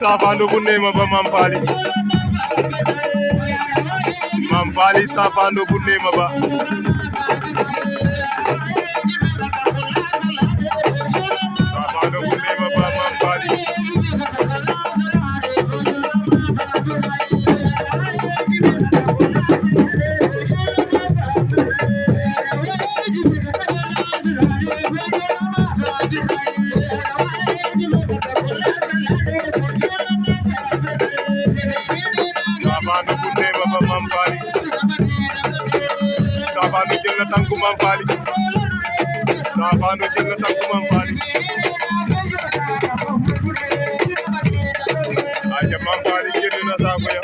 Safando bu nema ba Mame Faly safando bu nema ba safando bu nema ba Mame Faly Safando bu nema ba Mame Faly Safando jël na tànku Mame Faly Safando jël na tànku Mame Faly aja Mame Faly génn na saako ya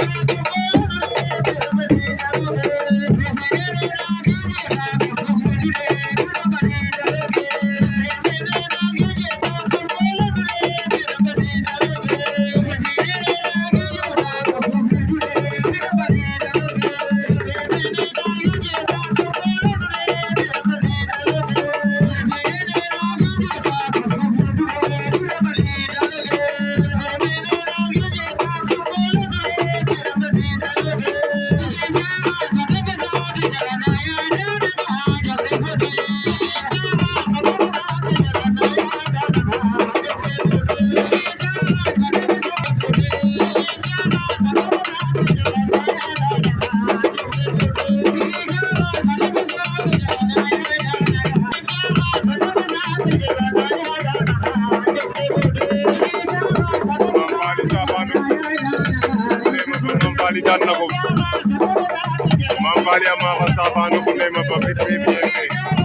daan na ko Mame Faly ama fa Safando bu nema ba très bien fait